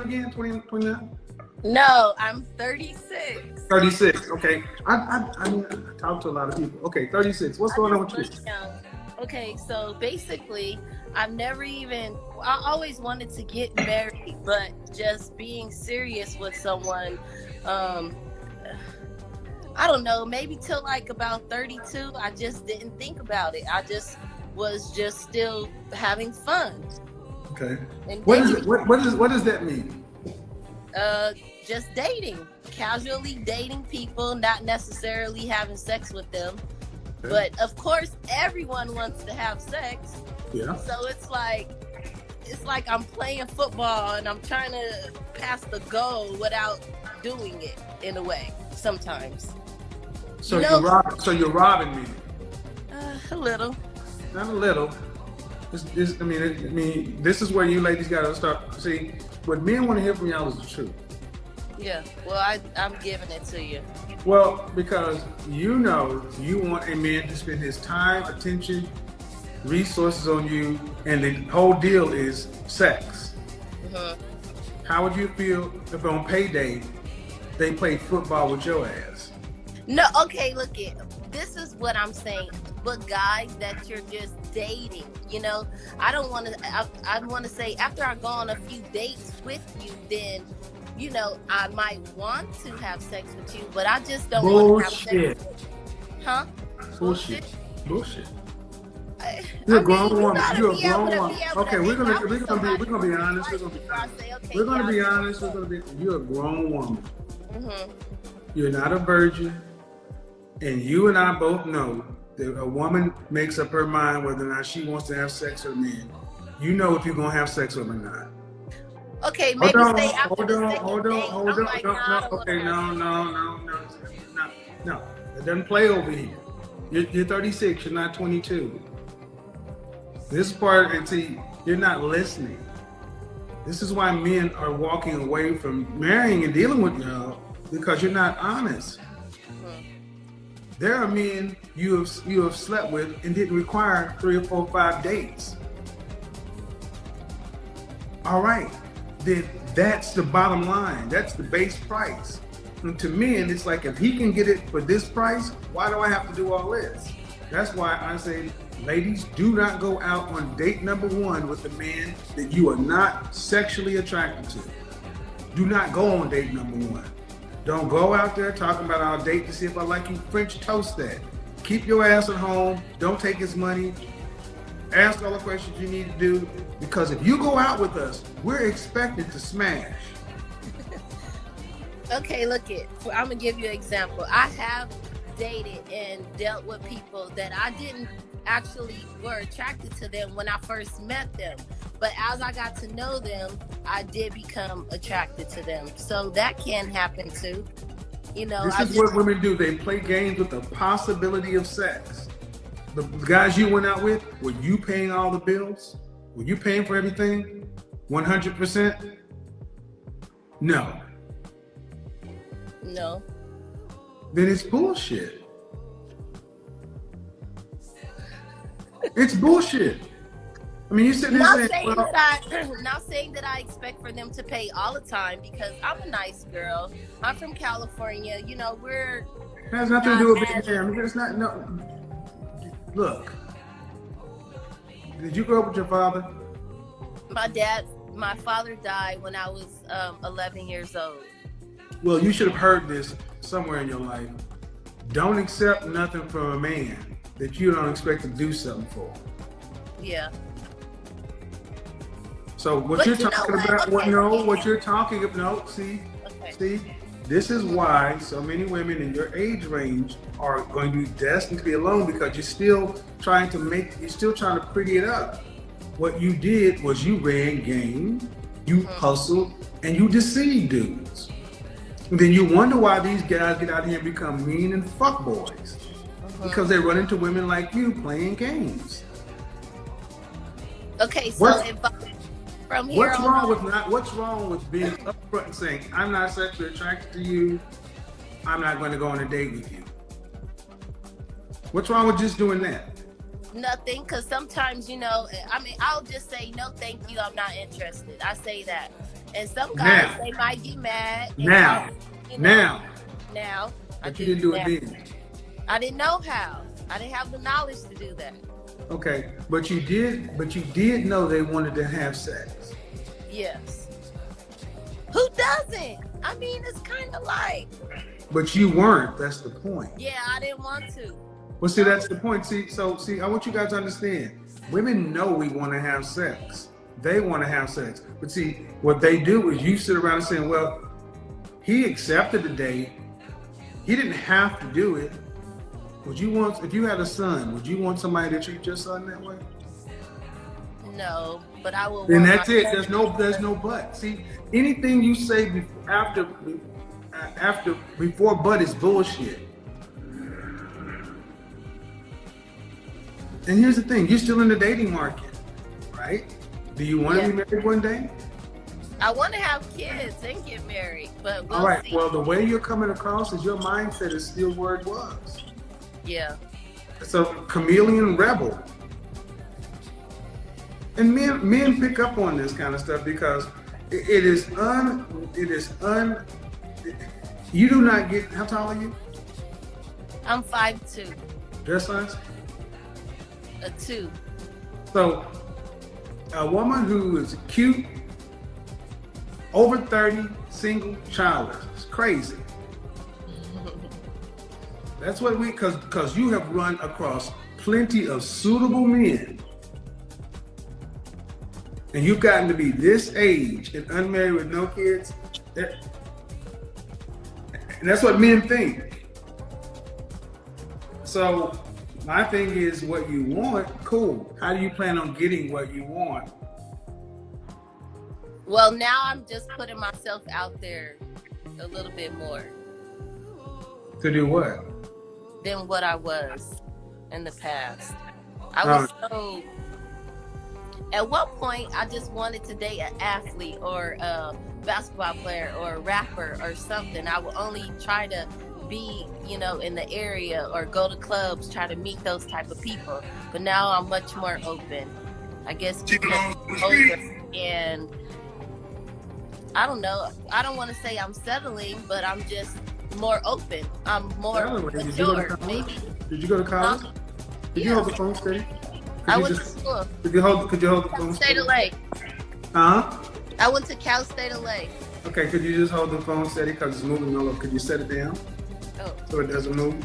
again? 20, 29? No, I'm 36. 36. Okay. I mean, I talk to a lot of people. Okay, 36. What's going on with you? Young. Okay, so basically, I've never even. I always wanted to get married, but just being serious with someone, I don't know, maybe till like about 32, I just didn't think about it. I just was just still having fun. Okay. And What is it? What does that mean? Just dating, casually dating people, not necessarily having sex with them. Okay. But of course, everyone wants to have sex. Yeah. So it's like I'm playing football and I'm trying to pass the goal without doing it in a way sometimes. So you're robbing me. A little. Not a little. I mean, this is where you ladies got to start. See, what men want to hear from y'all is the truth. Yeah. Well, I'm giving it to you. Well, because you know you want a man to spend his time, attention, resources on you, and the whole deal is sex. Mm-hmm. How would you feel if on payday they played football with your ass? No, okay, look it. This is what I'm saying. But guys that you're just dating, you know, I don't want to. I want to say after I go on a few dates with you, then, you know, I might want to have sex with you, but I just don't want to have sex with you. Huh? Bullshit. You're a grown woman. You're a grown woman. Okay, we're gonna be honest. We're gonna be honest. You're a grown woman. Mm-hmm. You're not a virgin, and you and I both know that a woman makes up her mind whether or not she wants to have sex with a man. You know if you're gonna have sex with him or not. Okay, maybe say after hold the on. second date. I'm like, No. Okay, no. It doesn't play over here. You're 36. You're not 22. This part, and see, you're not listening. This is why men are walking away from marrying and dealing with y'all, because you're not honest. There are men you have slept with and didn't require 3 or 4 or 5 dates. All right, then that's the bottom line. That's the base price. And to men, it's like, if he can get it for this price, why do I have to do all this? That's why I say, ladies, do not go out on date number 1 with a man that you are not sexually attracted to. Do not go on date number 1. Don't go out there talking about our date to see if I like you French toast that. Keep your ass at home. Don't take his money. Ask all the questions you need to do, because if you go out with us, we're expected to smash. Okay, look it. I'm gonna give you an example. I have dated and dealt with people that I didn't actually were attracted to them when I first met them, but as I got to know them, I did become attracted to them. So that can happen too. You know, this is what women do. They play games with the possibility of sex. The guys you went out with, were you paying all the bills? Were you paying for everything? 100%? No. No. Then it's bullshit. It's bullshit. I mean, you're sitting there saying, not saying that I expect for them to pay all the time, because I'm a nice girl. I'm from California. You know, it has nothing to do with being there. I mean, it's not, no. Look, did you grow up with your father? My father died when I was 11 years old. Well, you should have heard this somewhere in your life. Don't accept nothing from a man that you don't expect to do something for. Yeah. So what you're talking about, see, this is why so many women in your age range are going to be destined to be alone, because you're still trying to pretty it up. What you did was you ran game, you hustled, and you deceived dudes. And then you wonder why these guys get out here and become mean and fuck boys. Because they run into women like you playing games. Okay, so from here what's wrong with being upfront and saying, I'm not sexually attracted to you, I'm not going to go on a date with you? What's wrong with just doing that? Nothing, because sometimes, you know, I mean, I'll just say, no, thank you, I'm not interested. I say that. And some guys, Now. they might get mad. And Now. you know, Now. now. But you didn't do it then. I didn't know how. I didn't have the knowledge to do that. Okay, but you did know they wanted to have sex. Yes. Who doesn't? I mean, it's kind of like. But you weren't. That's the point. Yeah, I didn't want to. Well, see, that's the point. See, I want you guys to understand. Women know we want to have sex. They want to have sex. But see, what they do is you sit around and saying, well, he accepted the date. He didn't have to do it. Would you want, if you had a son, would you want somebody to treat your son that way? No, but I will. And that's it. There's no but. See, anything you say before but is bullshit. And here's the thing: you're still in the dating market, right? Do you want to be married one day? I want to have kids and get married, but we'll all right. see. Well, the way you're coming across is your mindset is still where it was. Yeah. So chameleon rebel. And men pick up on this kind of stuff because you do not get, how tall are you? I'm 5'2". Dress size? A 2. So a woman who is cute, over 30, single, childless, it's crazy. That's what because you have run across plenty of suitable men. And you've gotten to be this age and unmarried with no kids. And that's what men think. So my thing is, what you want, cool. How do you plan on getting what you want? Well, now I'm just putting myself out there a little bit more. To do what? Than what I was in the past. I was so. At one point, I just wanted to date an athlete or a basketball player or a rapper or something. I would only try to be, in the area or go to clubs, try to meet those type of people. But now I'm much more open. I guess because I'm older, and I don't know. I don't want to say I'm settling, but I'm just more open. I'm more mature, maybe. Did you go to college? Did you hold the phone steady? I went to school. Could you hold the phone steady? State of LA. Huh? I went to Cal State LA. Okay, could you just hold the phone steady because it's moving all over? Could you set it down so it doesn't move?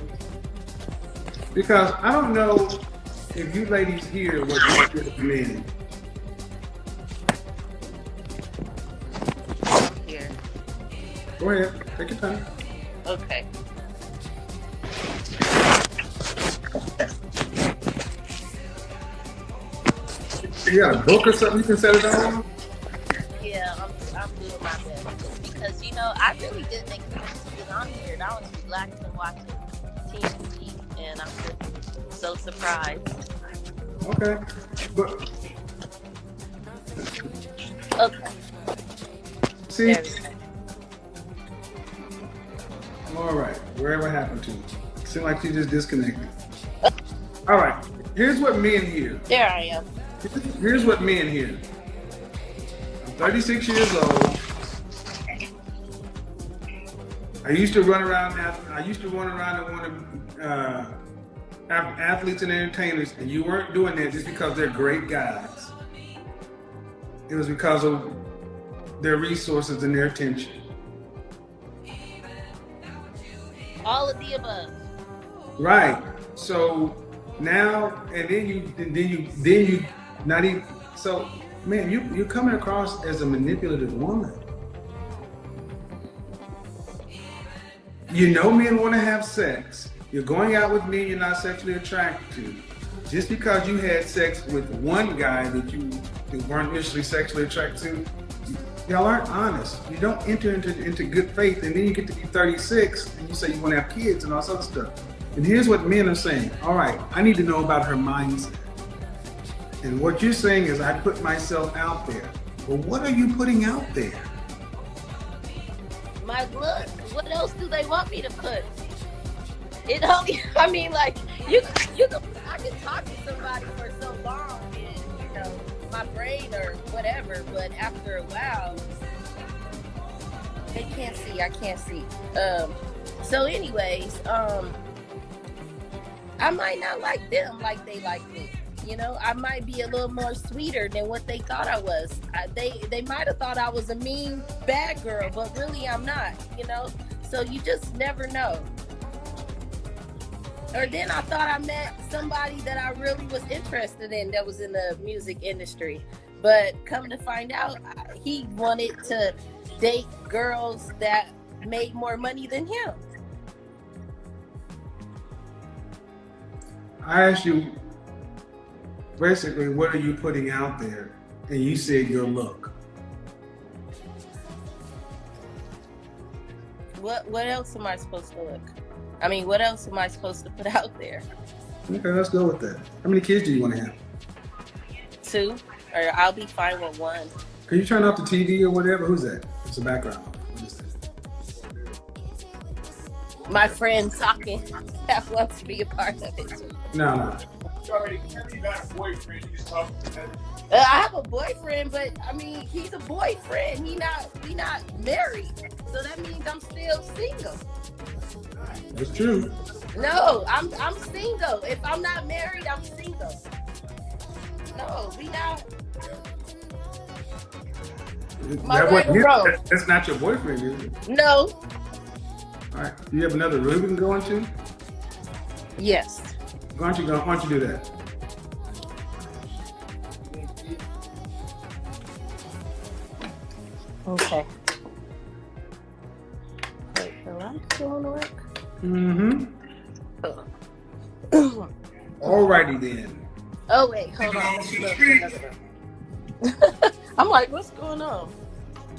Because I don't know if you ladies hear what you hear from men. Here. Go ahead, take your time. Okay. You got a book or something you can set it on? Yeah, I'm doing my best because I really didn't expect to get on here. I was relaxing watching TV, and I'm just so surprised. Okay, but Okay. see, There we go. all right, wherever happened to? Seemed like you just disconnected. All right, here's what men hear. There I am. Here's what men hear. I'm 36 years old. I used to run around and want to have athletes and entertainers, and you weren't doing that just because they're great guys. It was because of their resources and their attention. All of the above. Right. So now, and then you not even. So, man, you're coming across as a manipulative woman. Men want to have sex. You're going out with men you're not sexually attracted to. Just because you had sex with one guy that you weren't initially sexually attracted to, y'all aren't honest. You don't enter into good faith, and then you get to be 36 and you say you want to have kids and all this other stuff. And here's what men are saying. All right, I need to know about her mindset. And what you're saying is I put myself out there. Well, what are you putting out there? My look. What else do they want me to put? It only. I mean, like I can talk to somebody for so long, and my brain or whatever. But after a while, They can't see. I can't see. So anyways, I might not like them like they like me. You know, I might be a little more sweeter than what they thought I was. They might have thought I was a mean bad girl, but really I'm not, you know? So you just never know. Or then I thought I met somebody that I really was interested in that was in the music industry. But come to find out, he wanted to date girls that made more money than him. I asked you, basically, what are you putting out there? And you said your look. What else am I supposed to look? I mean, what else am I supposed to put out there? Okay, let's go with that. How many kids do you want to have? 2, or I'll be fine with 1. Can you turn off the TV or whatever? Who's that? It's the background. What is that? My friend talking that wants to be a part of it. No. You already got a boyfriend. You just talking to him. I have a boyfriend, but I mean, he's a boyfriend. We not married, so that means I'm still single. That's true. No, I'm single. If I'm not married, I'm single. No, we not. That's not your boyfriend, is it? No. All right. Do you have another room you can go into? Yes. Why don't you do that? Okay. Wait, the lights going to work? Mm-hmm. Alrighty then. Oh wait, hold on. I'm like, what's going on?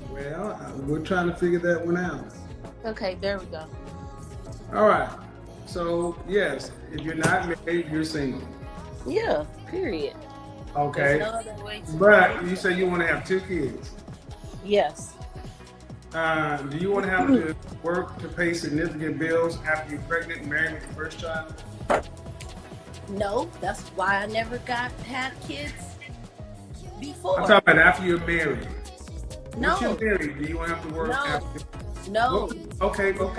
Well, we're trying to figure that one out. Okay, there we go. All right. So yes, if you're not married, you're single. Yeah. Period. Okay. There's no other way to But you say you want to have 2 kids. Yes. Do you want to have to work to pay significant bills after you're pregnant and married with your first child? No, that's why I never had kids before. I'm talking about after you're married. No. Once you're married, do you want to have to work No. after? No. Okay. No.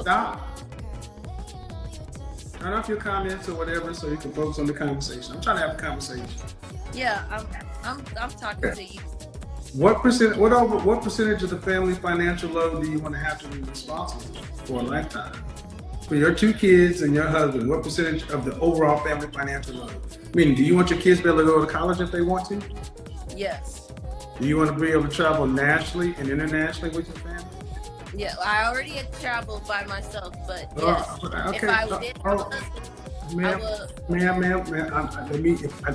Stop. Turn off your comments or whatever so you can focus on the conversation. I'm trying to have a conversation. Yeah, I'm talking to you. What percentage of the family financial load do you want to have to be responsible for a lifetime? For your 2 kids and your husband, what percentage of the overall family financial load? Meaning, do you want your kids to be able to go to college if they want to? Yes. Do you want to be able to travel nationally and internationally with your family? Yeah, I already had traveled by myself, but yes, Okay. if I did have a husband, Ma'am,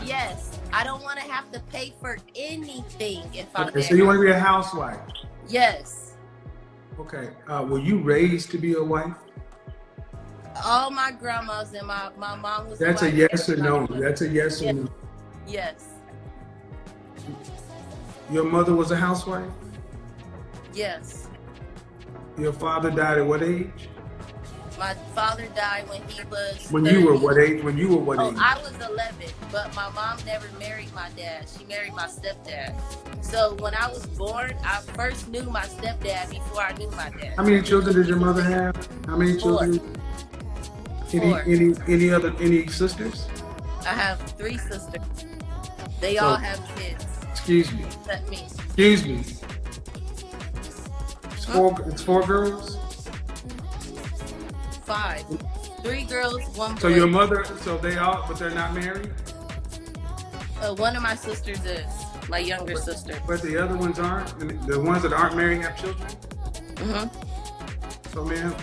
yes, I don't want to have to pay for anything if I'm okay, there. so you want to be a housewife? Yes. Okay. Were you raised to be a wife? All my grandmas and my mom was. That's a yes or no. That's a yes or no. Yes. Your mother was a housewife? Yes. Your father died at what age? My father died when he was. When 30. you were what age? When you were what age? I was 11, but my mom never married my dad. She married my stepdad. So when I was born, I first knew my stepdad before I knew my dad. How many children did your mother have? How many 4. children? 4. Any sisters? I have 3 sisters. They all have kids. Excuse me. Except me. Excuse me. It's 4 girls? 5. 3 girls, 1 boy. So your mother, but they're not married? One of my sisters is my younger sister. But the other ones aren't? The ones that aren't married have children? Mm-hmm. So ma'am,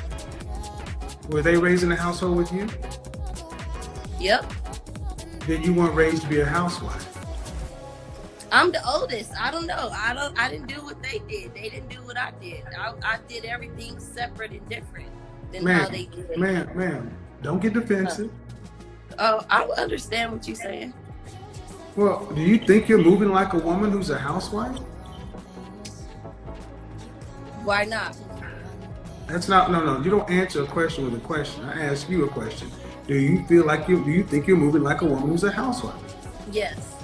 were they raised in a household with you? Yep. Then you weren't raised to be a housewife. I'm the oldest. I don't know. I didn't do what they did. They didn't do what I did. I did everything separate and different than how they did. Ma'am, don't get defensive. Oh, I understand what you're saying. Well, do you think you're moving like a woman who's a housewife? Why not? That's not, no, you don't answer a question with a question. I ask you a question. Do you think you're moving like a woman who's a housewife? Yes.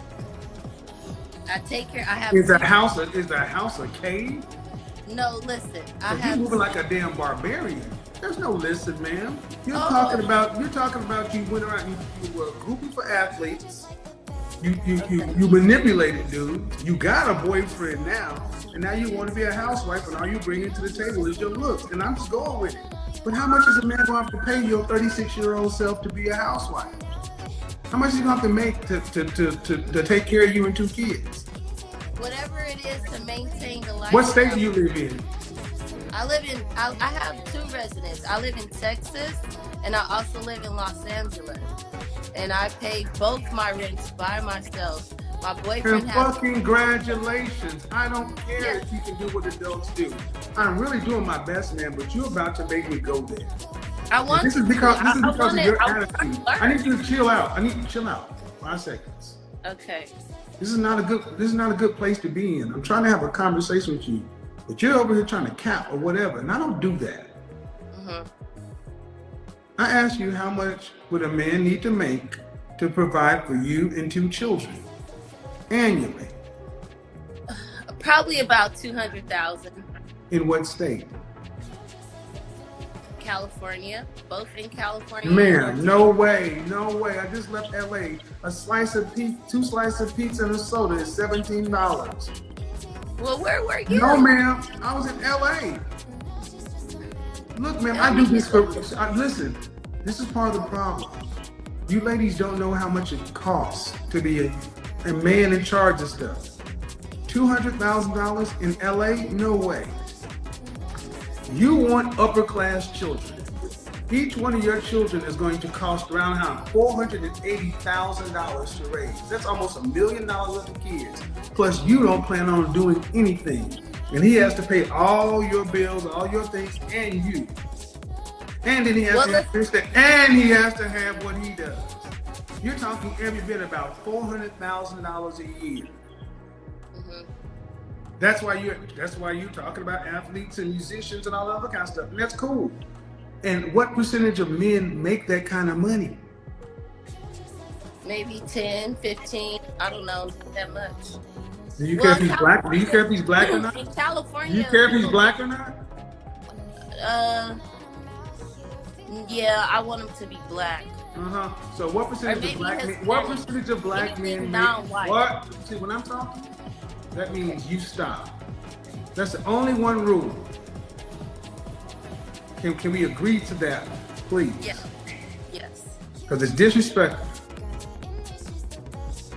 I take care. I have. Is the house a cave? No, listen. I So you have. moving like a damn barbarian. There's no listen, ma'am. You're Oh. talking about you went around, you were grouping for athletes. You manipulated dudes. You got a boyfriend now, and now you want to be a housewife, and all you bring to the table is your looks. And I'm just going with it. But how much is a man going to have to pay your 36-year-old self to be a housewife? How much is he going to have to make to take care of you and 2 kids? Whatever it is to maintain the life. What state do you live in? I have 2 residences. I live in Texas and I also live in Los Angeles. And I pay both my rents by myself. My boyfriend And has. fucking congratulations. I don't care if you can do what adults do. I'm really doing my best, man, but you're about to make me go there. I want. This is because of your I attitude. wanna I need you to chill out. I need you to chill out. 5 seconds. Okay. This is not a good place to be in. I'm trying to have a conversation with you, but you're over here trying to cap or whatever, and I don't do that. Mm-hmm. I ask you, how much would a man need to make to provide for you and 2 children annually? Probably about 200,000. In what state? California, both in California. Man, no way. I just left LA. A slice of pizza, 2 slices of pizza and a soda is $17. Well, where were you? No, ma'am. I was in LA. Look, ma'am, I do this for. Listen, this is part of the problem. You ladies don't know how much it costs to be a man in charge of stuff. $200,000 in LA? No way. You want upper class children. Each one of your children is going to cost around $480,000 to raise. That's almost $1 million worth of kids. Plus, you don't plan on doing anything. And he has to pay all your bills, all your things, and you. And then he has to have this, and he has to have what he does. You're talking every bit about $400,000 a year. Mm-hmm. That's why you're talking about athletes and musicians and all that other kind of stuff. And that's cool. And what percentage of men make that kind of money? Maybe 10, 15. I don't know that much. Do you care if he's black? Do you care if he's black or not? In California. Do you care if he's black or not? Yeah, I want him to be black. So what percentage of black men? What percentage of black men non-white. What? See, when I'm talking, that means you stop. That's the only one rule. Can we agree to that, please? Yeah. Yes. Because it's disrespectful.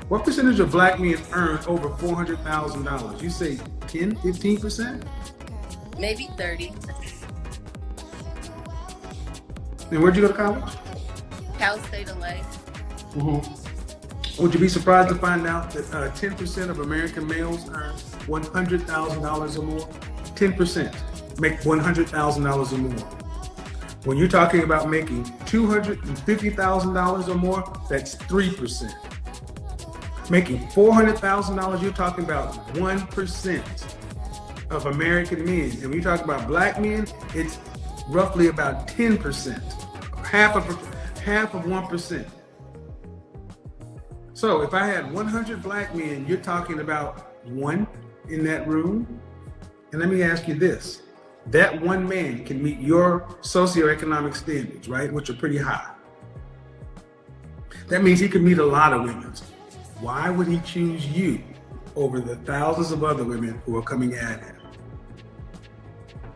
What percentage of black men earn over $400,000? You say 10, 15%? Maybe 30. And where'd you go to college? Cal State LA. Would you be surprised to find out that 10% of American males earn $100,000 or more? 10% make $100,000 or more. When you're talking about making $250,000 or more, that's 3%. Making $400,000, you're talking about 1% of American men. And when you talk about black men, it's roughly about 10%, half of 1%. So if I had 100 black men, you're talking about 1 in that room. And let me ask you this. That 1 man can meet your socioeconomic standards, right? Which are pretty high. That means he could meet a lot of women. Why would he choose you over the thousands of other women who are coming at him?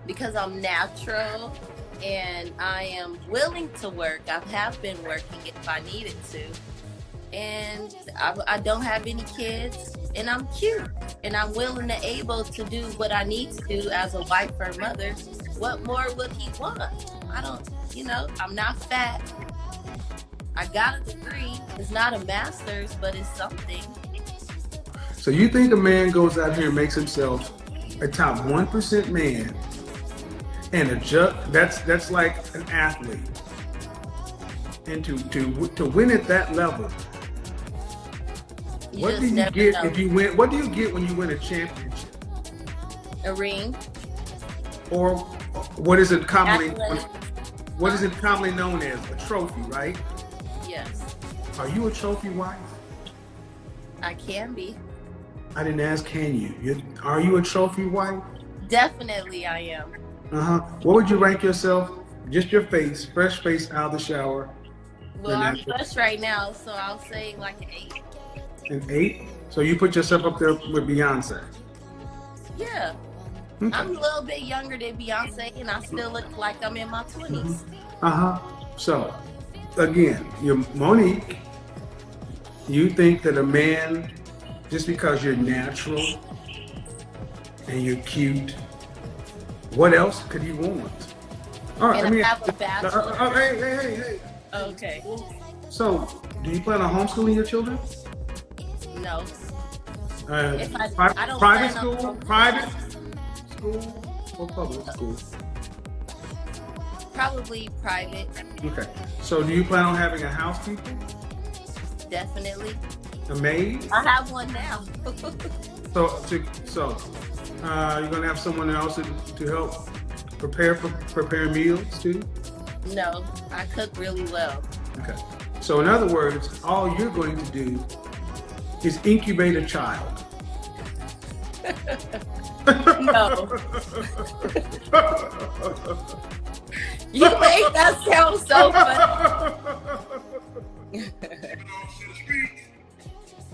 Because I'm natural and I am willing to work. I have been working if I needed to. And I don't have any kids, and I'm cute, and I'm willing and able to do what I need to do as a wife or mother. What more would he want? I'm not fat. I got a degree. It's not a master's, but it's something. So you think a man goes out here and makes himself a top 1% man, and that's like an athlete, and to win at that level. What do you get if you win? What do you get when you win a championship? A ring. Or what is it commonly known as? A trophy, right? Yes. Are you a trophy wife? I can be. I didn't ask, can you? Are you a trophy wife? Definitely, I am. What would you rank yourself? Just your face, fresh face out of the shower. Well, I'm fresh right now, so I'll say like an 8. An 8? So you put yourself up there with Beyonce? Yeah. Okay. I'm a little bit younger than Beyonce, and I still look like I'm in my 20s. So, again, you're Monique. You think that a man, just because you're natural and you're cute, what else could he want? All right, And I have a bachelor. Hey. Okay. So, do you plan on homeschooling your children? No. Private plan school, on private school, or public school? Probably private. Okay. So, do you plan on having a housekeeper, Definitely. a maid? I have one now. So, you're gonna have someone else to help prepare meals too? No, I cook really well. Okay. So, in other words, all you're going to do is incubate a child. No. You make that sound so funny.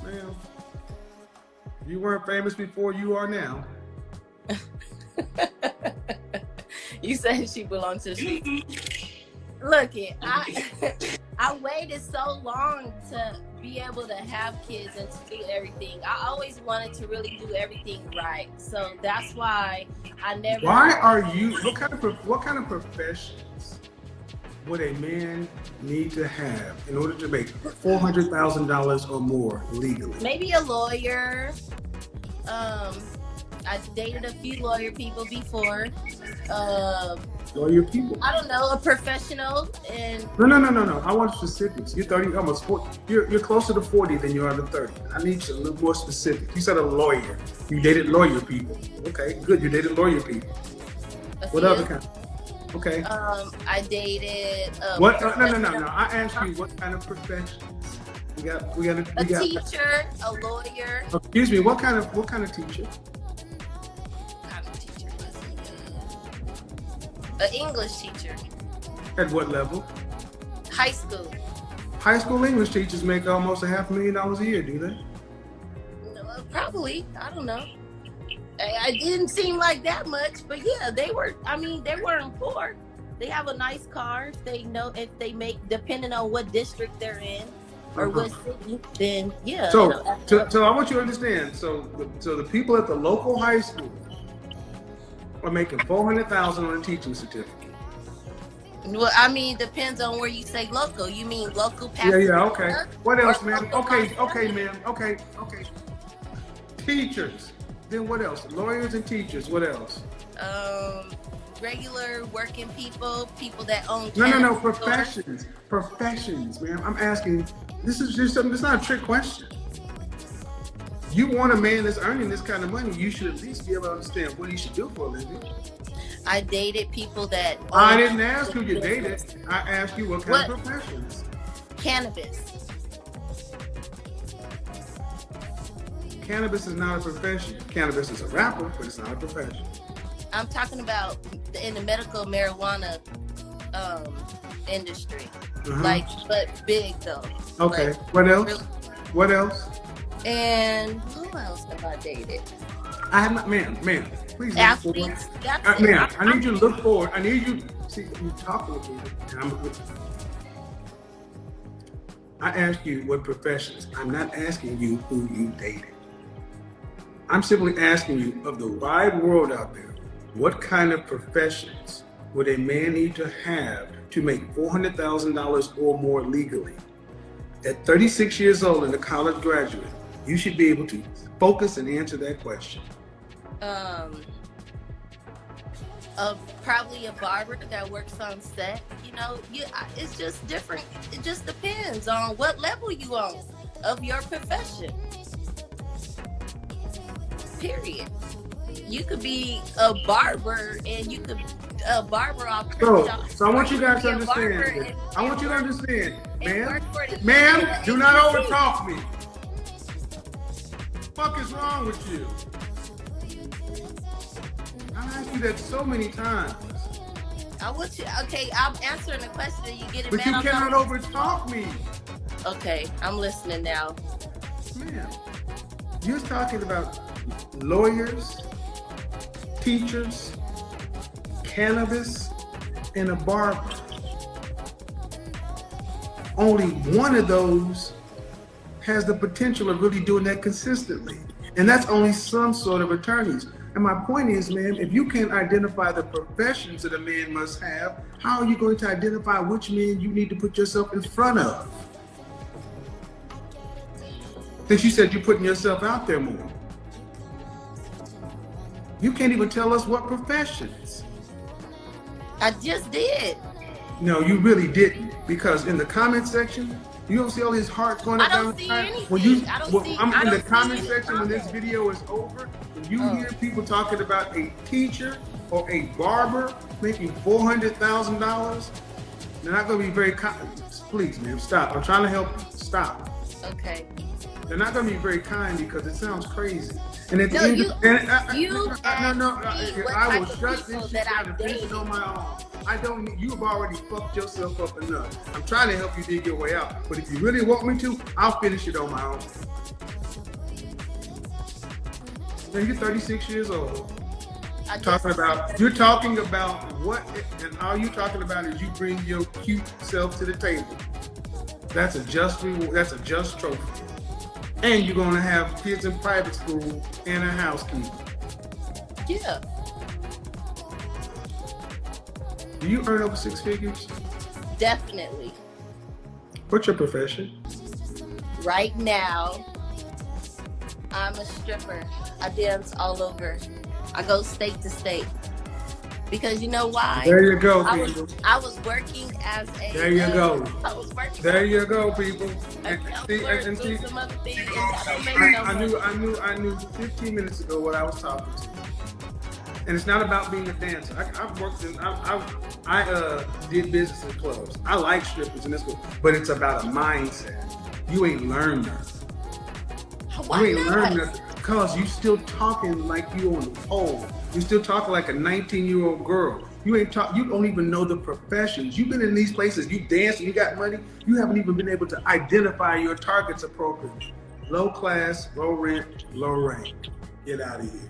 Ma'am, you weren't famous before, you are now. You said she belongs to the streets. Look it, I waited so long to be able to have kids and to do everything. I always wanted to really do everything right. So that's why I never. Why are you? What kind of professions would a man need to have in order to make $400,000 or more legally? Maybe a lawyer. I dated a few lawyer people before. Lawyer people. I don't know, a professional and No. I want specifics. You're 30, almost 40. You're closer to 40 than you are to 30. I need you a little more specific. You said a lawyer. You dated lawyer people. Okay, good. You dated lawyer people. What other kind? Okay. I dated. What? No. I asked you what kind of professions. We got. A teacher, a lawyer. Excuse me. What kind of teacher? An English teacher. At what level? High school. High school English teachers make almost $500,000 a year, do they? Probably. I don't know. I didn't seem like that much, but yeah, they were. I mean, they weren't poor. They have a nice car. They know if they make, depending on what district they're in or what city, then yeah. So I want you to understand. So the people at the local high school are making $400,000 on a teaching certificate. Well, I mean, depends on where you say local. You mean local pastor? Yeah, okay. What else, man? Okay, man. Okay. Teachers. Then what else? Lawyers and teachers. What else? Regular working people that own. No. Professions, man. I'm asking. This is just something. It's not a trick question. You want a man that's earning this kind of money, you should at least be able to understand what he should do for a living. I dated people that. I didn't ask who you dated. I asked you what kind of professions. Cannabis. Cannabis is not a profession. Cannabis is a rapper, but it's not a profession. I'm talking about in the medical marijuana industry. Like, but big though. Okay. Like, what else? Really, what else? And who else have I dated? I have not, ma'am, please. Athletes. Ma'am, I need you to look forward. I need you, see, you talk with me, and I'm with you. I asked you what professions. I'm not asking you who you dated. I'm simply asking you, of the wide world out there, what kind of professions would a man need to have to make $400,000 or more legally? At 36 years old and a college graduate, you should be able to focus and answer that question. Probably a barber that works on set. You know, it's just different. It just depends on what level you on of your profession. Period. You could be a barber and you could a barber off. So I want you guys to understand. I want you to understand, ma'am, do not overtalk me. What the fuck is wrong with you? I I asked you that so many times. I want you. Okay, I'm answering the question. And you get it, But you man. cannot overtalk me. Okay, I'm listening now. Man, you're talking about lawyers, teachers, cannabis, and a barber. Only one of those has the potential of really doing that consistently. And that's only some sort of attorneys. And my point is, man, if you can't identify the professions that a man must have, how are you going to identify which men you need to put yourself in front of? Since you said you're putting yourself out there more. You can't even tell us what professions. I just did. No, you really didn't. Because in the comment section, you don't see all his hearts going up I down don't the see side. anything. When you, I don't when see- I'm I in the don't see comment any section when this comments. video is over, when you Oh. hear people talking about a teacher or a barber making $400,000, they're not going to be very kind. Please, man, stop. I'm trying to help you. Stop. Okay. They're not going to be very kind because it sounds crazy. And at the No, end you- of and you no, asked me what I will type of shut people this shit that I down and finish it dated. on my own. I don't need, you've already fucked yourself up enough. I'm trying to help you dig your way out. But if you really want me to, I'll finish it on my own. Man, you're 36 years old. You're talking about what, and all you're talking about is you bring your cute self to the table. That's a just reward, that's a just trophy. And you're gonna have kids in private school and a housekeeper. Yeah. Do you earn over 6 figures? Definitely. What's your profession? Right now, I'm a stripper. I dance all over. I go state to state. Because you know why? There you go, I people. was working as a. There you go. I was working. There you go, people. a And counselor, and doing some other things, and I- that don't make no money. I knew 15 minutes ago what I was talking to. And it's not about being a dancer. I've worked in, I did business in clubs. I like strippers and this, but it's about a mindset. You ain't learned nothing. Why You ain't learned not? nothing because you still talking like you on the pole. You still talking like a 19-year-old girl. You ain't talk. You don't even know the professions. You've been in these places. You dance and you got money. You haven't even been able to identify your targets appropriately. Low class, low rent, low rank. Get out of here.